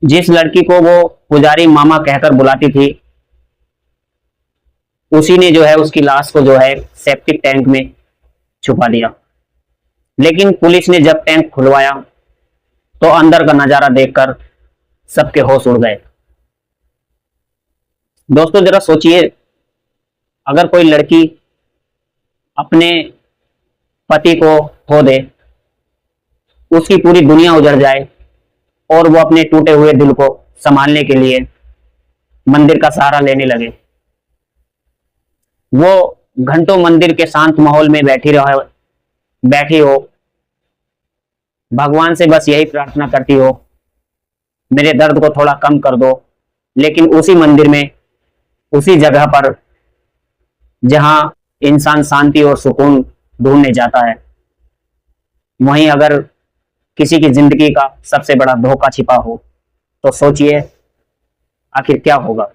जिस लड़की को वो पुजारी मामा कहकर बुलाती थी, उसी ने जो है उसकी लाश को जो है सेप्टिक टैंक में छुपा दिया। लेकिन पुलिस ने जब टैंक खुलवाया तो अंदर का नजारा देखकर सबके होश उड़ गए। दोस्तों जरा सोचिए, अगर कोई लड़की अपने पति को खो दे, उसकी पूरी दुनिया उजड़ जाए और वो अपने टूटे हुए दिल को संभालने के लिए मंदिर का सहारा लेने लगे, वो घंटों मंदिर के शांत माहौल में बैठी हो, भगवान से बस यही प्रार्थना करती हो, मेरे दर्द को थोड़ा कम कर दो। लेकिन उसी मंदिर में, उसी जगह पर जहां इंसान शांति और सुकून ढूंढने जाता है, वहीं अगर किसी की जिंदगी का सबसे बड़ा धोखा छिपा हो तो सोचिए आखिर क्या होगा।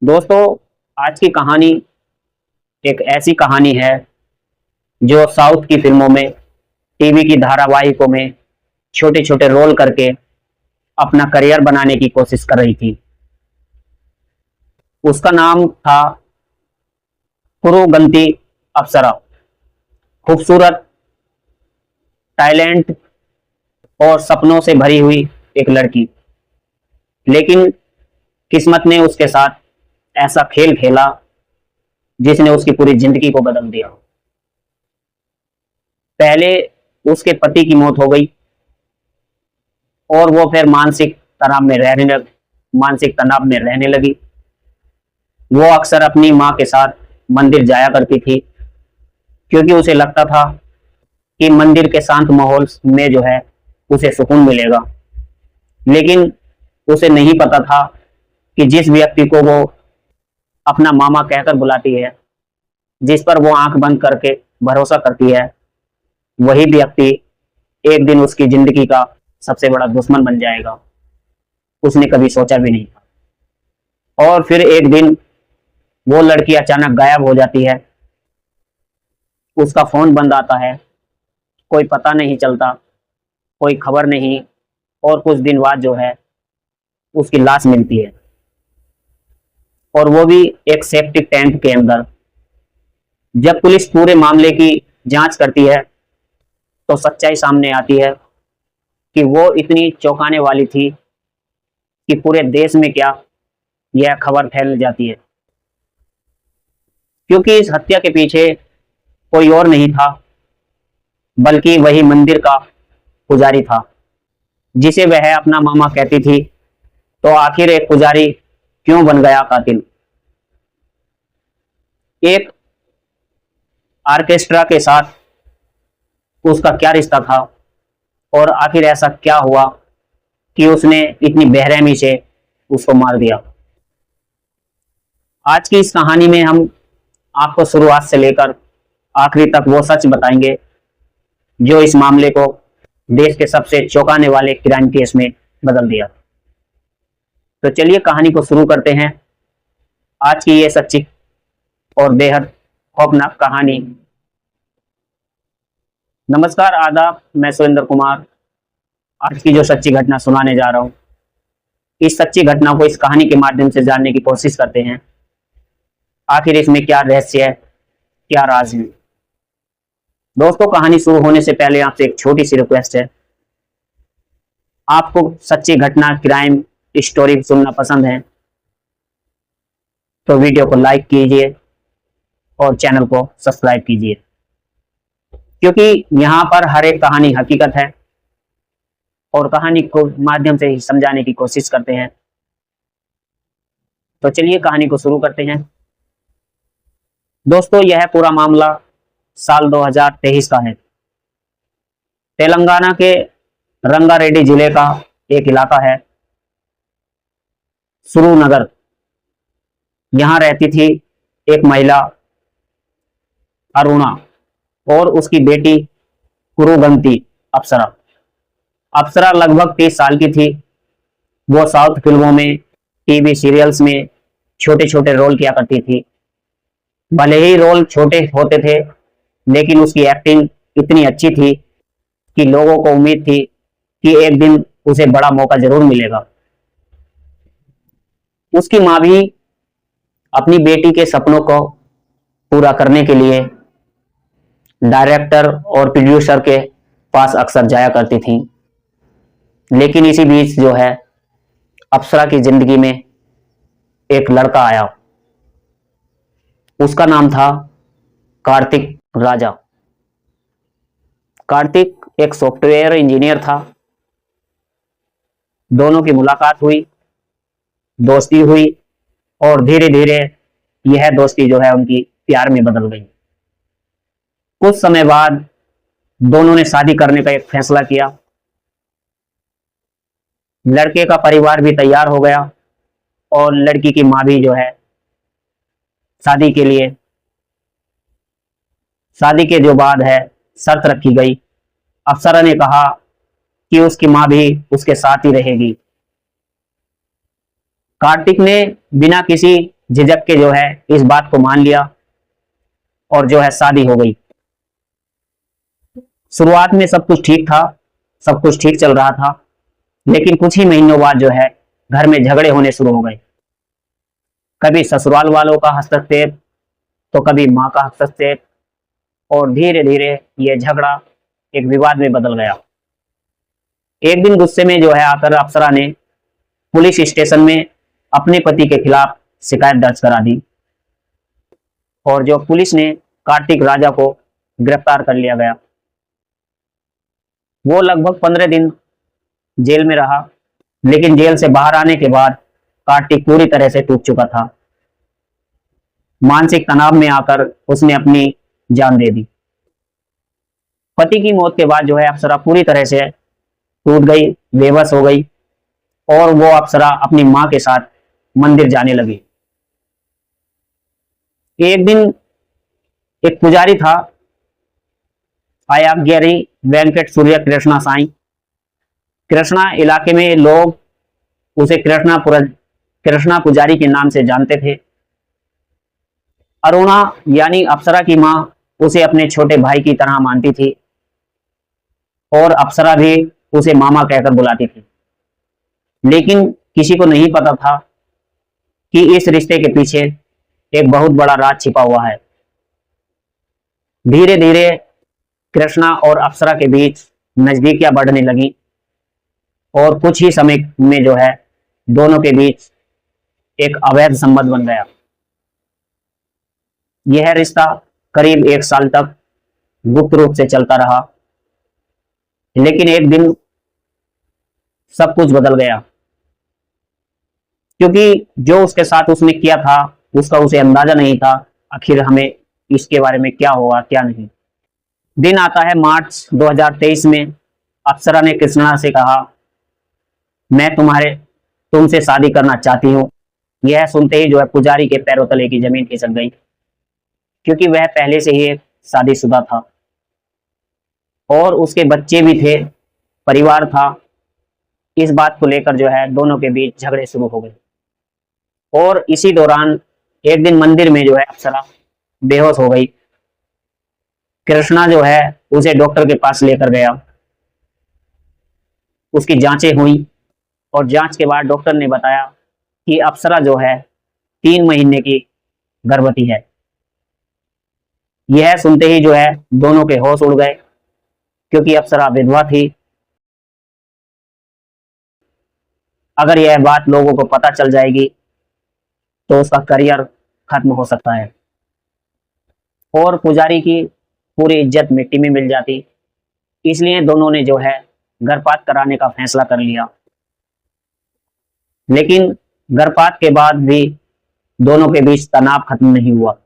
दोस्तों आज की कहानी एक ऐसी कहानी है जो साउथ की फिल्मों में, टीवी की धारावाहिकों में छोटे छोटे रोल करके अपना करियर बनाने की कोशिश कर रही थी। उसका नाम था कुरुगंती अप्सरा। खूबसूरत, टैलेंट और सपनों से भरी हुई एक लड़की, लेकिन किस्मत ने उसके साथ ऐसा खेल खेला जिसने उसकी पूरी जिंदगी को बदल दिया। पहले उसके पति की मौत हो गई और वो फिर मानसिक तनाव में रहने लगी। वो अक्सर अपनी माँ के साथ मंदिर जाया करती थी, क्योंकि उसे लगता था कि मंदिर के शांत माहौल में जो है उसे सुकून मिलेगा। लेकिन उसे नहीं पता था कि जिस व्यक्ति को वो अपना मामा कहकर बुलाती है, जिस पर वो आंख बंद करके भरोसा करती है, वही व्यक्ति एक दिन उसकी जिंदगी का सबसे बड़ा दुश्मन बन जाएगा। उसने कभी सोचा भी नहीं था। और फिर एक दिन वो लड़की अचानक गायब हो जाती है, उसका फोन बंद आता है, कोई पता नहीं चलता, कोई खबर नहीं, और कुछ दिन बाद जो है उसकी लाश मिलती है, और वो भी एक सेप्टिक टैंक के अंदर। जब पुलिस पूरे मामले की जांच करती है तो सच्चाई सामने आती है कि वो इतनी चौंकाने वाली थी कि पूरे देश में क्या यह खबर फैल जाती है, क्योंकि इस हत्या के पीछे कोई और नहीं था बल्कि वही मंदिर का पुजारी था, जिसे वह अपना मामा कहती थी। तो आखिर एक पुजारी क्यों बन गया कातिल? एक ऑर्केस्ट्रा के साथ उसका क्या रिश्ता था, और आखिर ऐसा क्या हुआ कि उसने इतनी बेरहमी से उसको मार दिया? आज की इस कहानी में हम आपको शुरुआत से लेकर आखिरी तक वो सच बताएंगे जो इस मामले को देश के सबसे चौंकाने वाले क्राइम केस में बदल दिया। तो चलिए कहानी को शुरू करते हैं। आज की ये सच्ची और बेहद खौफनाक कहानी। नमस्कार, आदाब, मैं सुरेंद्र कुमार आज की जो सच्ची घटना सुनाने जा रहा हूं, इस सच्ची घटना को इस कहानी के माध्यम से जानने की कोशिश करते हैं। आखिर इसमें क्या रहस्य है, क्या राज है। दोस्तों कहानी शुरू होने से पहले आपसे एक छोटी सी रिक्वेस्ट है। आपको सच्ची घटना, क्राइम स्टोरी सुनना पसंद है तो वीडियो को लाइक कीजिए और चैनल को सब्सक्राइब कीजिए, क्योंकि यहाँ पर हर एक कहानी हकीकत है और कहानी को माध्यम से ही समझाने की कोशिश करते हैं। तो चलिए कहानी को शुरू करते हैं। दोस्तों यह पूरा मामला साल 2023 का है। तेलंगाना के रंगारेड्डी जिले का एक इलाका है सुरुनगर। यहां रहती थी एक महिला अरुणा और उसकी बेटी कुरुगंती अप्सरा। अप्सरा लगभग 30 साल की थी। वो साउथ फिल्मों में, टीवी सीरियल्स में छोटे छोटे रोल किया करती थी। भले ही रोल छोटे होते थे, लेकिन उसकी एक्टिंग इतनी अच्छी थी कि लोगों को उम्मीद थी कि एक दिन उसे बड़ा मौका जरूर मिलेगा। उसकी माँ भी अपनी बेटी के सपनों को पूरा करने के लिए डायरेक्टर और प्रोड्यूसर के पास अक्सर जाया करती थी। लेकिन इसी बीच जो है अप्सरा की जिंदगी में एक लड़का आया। उसका नाम था कार्तिक राजा। कार्तिक एक सॉफ्टवेयर इंजीनियर था। दोनों की मुलाकात हुई, दोस्ती हुई और धीरे धीरे यह दोस्ती जो है उनकी प्यार में बदल गई। कुछ समय बाद दोनों ने शादी करने का एक फैसला किया। लड़के का परिवार भी तैयार हो गया और लड़की की माँ भी जो है शादी के लिए, शादी के जो बाद है शर्त रखी गई। अप्सरा ने कहा कि उसकी माँ भी उसके साथ ही रहेगी। कार्तिक ने बिना किसी झिझक के जो है इस बात को मान लिया और जो है शादी हो गई। शुरुआत में सब कुछ ठीक था, सब कुछ ठीक चल रहा था, लेकिन कुछ ही महीनों बाद जो है घर में झगड़े होने शुरू हो गए। कभी ससुराल वालों का हस्तक्षेप तो कभी माँ का हस्तक्षेप, और धीरे धीरे ये झगड़ा एक विवाद में बदल गया। एक दिन गुस्से में जो है आकर अप्सरा ने पुलिस स्टेशन में अपने पति के खिलाफ शिकायत दर्ज करा दी और जो पुलिस ने कार्तिक राजा को गिरफ्तार कर लिया गया। वो लगभग 15 दिन जेल में रहा, लेकिन जेल से बाहर आने के बाद कार्तिक पूरी तरह से टूट चुका था। मानसिक तनाव में आकर उसने अपनी जान दे दी। पति की मौत के बाद जो है अप्सरा पूरी तरह से टूट गई, बेबस हो गई और वो अप्सरा अपनी मां के साथ मंदिर जाने लगी। एक दिन एक पुजारी था, आयाग्यरी वेंकट सूर्य कृष्णा साईं। कृष्णा इलाके में लोग उसे कृष्णा पुजारी के नाम से जानते थे। अरुणा यानी अप्सरा की मां उसे अपने छोटे भाई की तरह मानती थी और अप्सरा भी उसे मामा कहकर बुलाती थी। लेकिन किसी को नहीं पता था कि इस रिश्ते के पीछे एक बहुत बड़ा राज छिपा हुआ है। धीरे धीरे कृष्णा और अप्सरा के बीच नजदीकियां बढ़ने लगी और कुछ ही समय में जो है दोनों के बीच एक अवैध संबंध बन गया। यह रिश्ता करीब 1 साल तक गुप्त रूप से चलता रहा, लेकिन एक दिन सब कुछ बदल गया, क्योंकि जो उसके साथ उसने किया था उसका उसे अंदाजा नहीं था आखिर हमें इसके बारे में क्या होगा क्या नहीं। दिन आता है मार्च 2023 में। अप्सरा ने कृष्णा से कहा, मैं तुमसे शादी करना चाहती हूँ। यह सुनते ही जो है पुजारी के पैरों तले की जमीन खिसक गई, क्योंकि वह पहले से ही एक शादीशुदा था और उसके बच्चे भी थे, परिवार था। इस बात को लेकर जो है दोनों के बीच झगड़े शुरू हो गए और इसी दौरान एक दिन मंदिर में जो है अप्सरा बेहोश हो गई। कृष्णा जो है उसे डॉक्टर के पास लेकर गया। उसकी जांचें हुई और जांच के बाद डॉक्टर ने बताया कि अप्सरा जो है 3 महीने की गर्भवती है। यह सुनते ही जो है दोनों के होश उड़ गए, क्योंकि अप्सरा विधवा थी। अगर यह बात लोगों को पता चल जाएगी तो उसका करियर खत्म हो सकता है और पुजारी की पूरी इज्जत मिट्टी में मिल जाती। इसलिए दोनों ने जो है गर्भपात कराने का फैसला कर लिया। लेकिन गर्भपात के बाद भी दोनों के बीच तनाव खत्म नहीं हुआ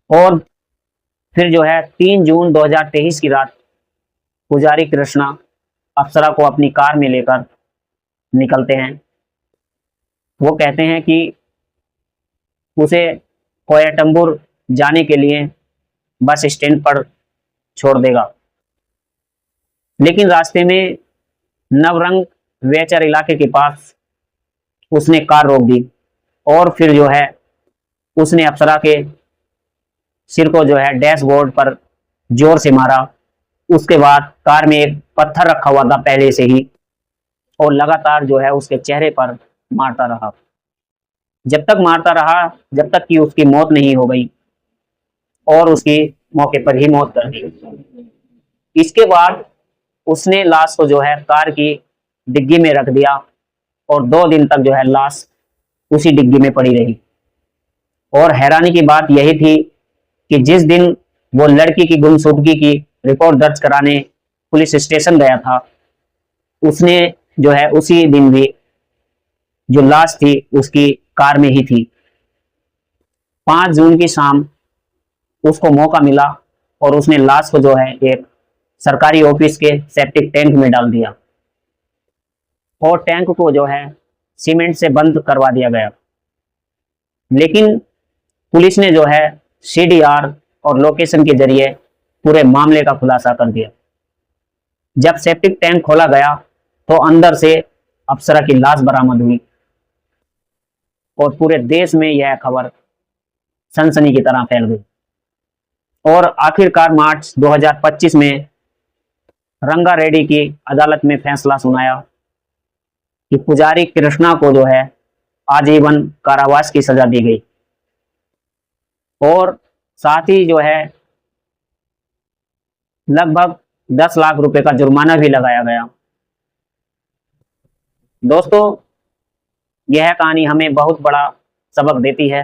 और फिर जो है 3 जून 2023 की रात पुजारी कृष्णा अप्सरा को अपनी कार में लेकर निकलते हैं। वो कहते हैं कि उसे कोयटंबूर जाने के लिए बस स्टैंड पर छोड़ देगा, लेकिन रास्ते में नवरंग वेचर इलाके के पास उसने कार रोक दी और फिर जो है उसने अप्सरा के सिर को जो है डैशबोर्ड पर जोर से मारा। उसके बाद कार में एक पत्थर रखा हुआ था पहले से ही, और लगातार जो है उसके चेहरे पर मारता रहा, जब तक मारता रहा जब तक कि उसकी मौत नहीं हो गई, और उसकी मौके पर ही मौत कर दी। इसके बाद उसने लाश को जो है कार की डिग्गी में रख दिया, और 2 दिन तक जो है लाश उसी डिग्गी में पड़ी रही। और हैरानी की बात यही थी कि जिस दिन वो लड़की की गुमशुदगी की रिपोर्ट दर्ज कराने पुलिस स्टेशन गया था, उसने जो है उसी दिन भी जो लाश थी उसकी कार में ही थी। 5 जून की शाम उसको मौका मिला और उसने लाश को जो है एक सरकारी ऑफिस के सेप्टिक टैंक में डाल दिया, और टैंक को जो है सीमेंट से बंद करवा दिया गया। लेकिन पुलिस ने जो है सीडीआर और लोकेशन के जरिए पूरे मामले का खुलासा कर दिया। जब सेप्टिक टैंक खोला गया तो अंदर से अप्सरा की लाश बरामद हुई, और पूरे देश में यह खबर सनसनी की तरह फैल गई। और आखिरकार मार्च 2025 में रंगारेड्डी की अदालत में फैसला सुनाया कि पुजारी कृष्णा को जो है आजीवन कारावास की सजा दी गई, और साथ ही जो है लगभग 10 लाख रुपए का जुर्माना भी लगाया गया। दोस्तों, यह कहानी हमें बहुत बड़ा सबक देती है,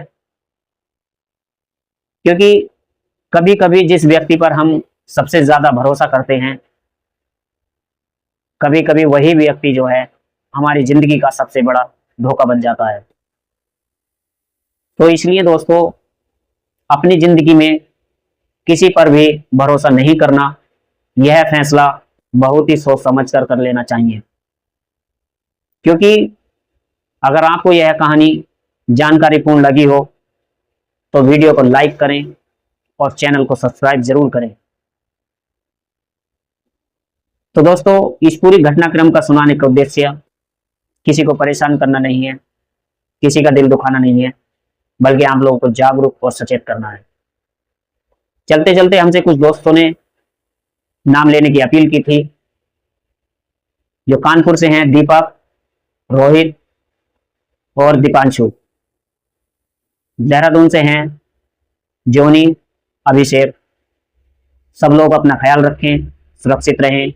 क्योंकि कभी कभी जिस व्यक्ति पर हम सबसे ज्यादा भरोसा करते हैं, कभी कभी वही व्यक्ति जो है हमारी जिंदगी का सबसे बड़ा धोखा बन जाता है। तो इसलिए दोस्तों, अपनी जिंदगी में किसी पर भी भरोसा नहीं करना, यह फैसला बहुत ही सोच समझ कर लेना चाहिए। क्योंकि अगर आपको यह कहानी जानकारीपूर्ण लगी हो तो वीडियो को लाइक करें और चैनल को सब्सक्राइब जरूर करें। तो दोस्तों, इस पूरी घटनाक्रम का सुनाने का उद्देश्य किसी को परेशान करना नहीं है, किसी का दिल दुखाना नहीं है, बल्कि आप लोगों को जागरूक और सचेत करना है। चलते चलते हमसे कुछ दोस्तों ने नाम लेने की अपील की थी, जो कानपुर से हैं दीपक, रोहित और दीपांशु। देहरादून से हैं जोनी, अभिषेक। सब लोग अपना ख्याल रखें, सुरक्षित रहें।